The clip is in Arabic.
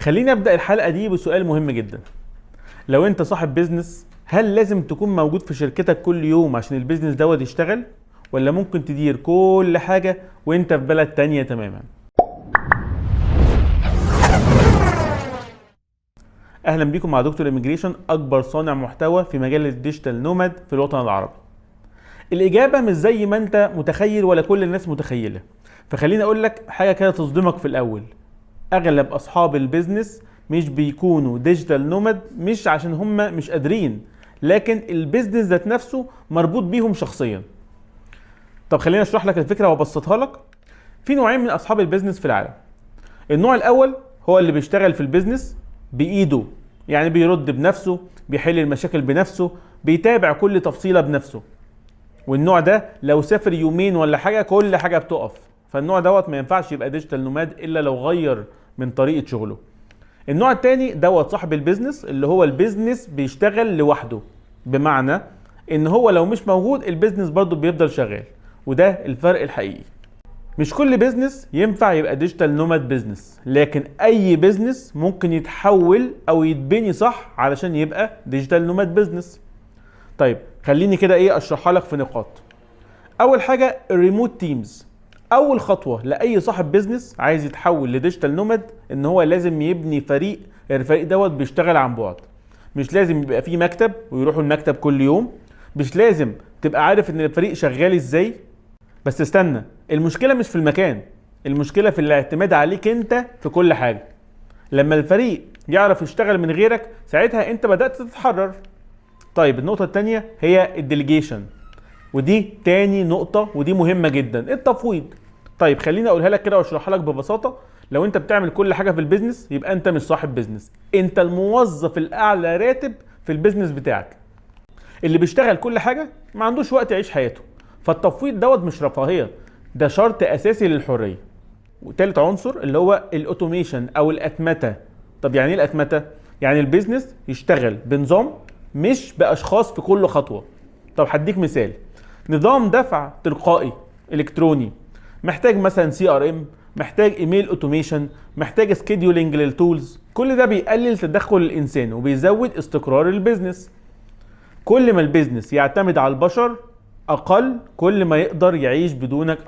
خليني ابدا الحلقه دي بسؤال مهم جدا. لو انت صاحب بيزنس، هل لازم تكون موجود في شركتك كل يوم عشان البيزنس دوت يشتغل، ولا ممكن تدير كل حاجه وانت في بلد تانية تماما؟ اهلا بيكم مع دكتور إيميجريشن، اكبر صانع محتوى في مجال الديجيتال نوماد في الوطن العربي. الاجابه مش زي ما انت متخيل ولا كل الناس متخيله. فخليني اقول لك حاجه كده تصدمك في الاول. اغلب اصحاب البيزنس مش بيكونوا ديجيتال نوماد مش عشان هم مش قادرين، لكن البيزنس ذات نفسه مربوط بيهم شخصيا. طب خليني اشرح لك الفكره وابسطها لك. في نوعين من اصحاب البيزنس في العالم. النوع الاول هو اللي بيشتغل في البيزنس بايده، يعني بيرد بنفسه، بيحل المشاكل بنفسه، بيتابع كل تفصيله بنفسه. والنوع ده لو سافر يومين ولا حاجه كل حاجه بتقف. فالنوع دوت ما ينفعش يبقى ديجيتال نوماد الا لو غير من طريقه شغله. النوع التاني دوت صاحب البيزنس، اللي هو البيزنس بيشتغل لوحده، بمعنى ان هو لو مش موجود البيزنس برضو بيفضل شغال. وده الفرق الحقيقي. مش كل بيزنس ينفع يبقى ديجيتال نوماد بيزنس، لكن اي بيزنس ممكن يتحول او يتبني صح علشان يبقى ديجيتال نوماد بيزنس. طيب خليني كده اشرحها لك في نقاط. اول حاجه الريموت تيمز. اول خطوه لاي صاحب بيزنس عايز يتحول لديجيتال نوماد ان هو لازم يبني فريق. الفريق دوت بيشتغل عن بعد. مش لازم يبقى فيه مكتب ويروحوا المكتب كل يوم. مش لازم تبقى عارف ان الفريق شغال ازاي. بس استنى، المشكله مش في المكان، المشكله في الاعتماد عليك انت في كل حاجه. لما الفريق يعرف يشتغل من غيرك ساعتها انت بدات تتحرر. طيب النقطه الثانيه هي الديليجيشن، ودي تاني نقطة ودي مهمة جدا، التفويض. طيب خليني اقولها لك كده واشرحها لك ببساطة. لو انت بتعمل كل حاجة في البيزنس يبقى انت مش صاحب بيزنس، انت الموظف الاعلى راتب في البيزنس بتاعك. اللي بيشتغل كل حاجة ما عندوش وقت يعيش حياته. فالتفويض دوت مش رفاهية، ده شرط اساسي للحرية. وتالت عنصر اللي هو الاوتوميشن او الاتمتة. طب يعني ايه الاتمتة؟ يعني البيزنس يشتغل بنظام مش باشخاص في كل خطوة. طب هديك مثال. نظام دفع تلقائي الكتروني محتاج مثلا CRM، محتاج ايميل اوتوميشن، محتاج سكيدولينج للتولز. كل ده بيقلل تدخل الانسان وبيزود استقرار البيزنس. كل ما البيزنس يعتمد على البشر اقل، كل ما يقدر يعيش بدونك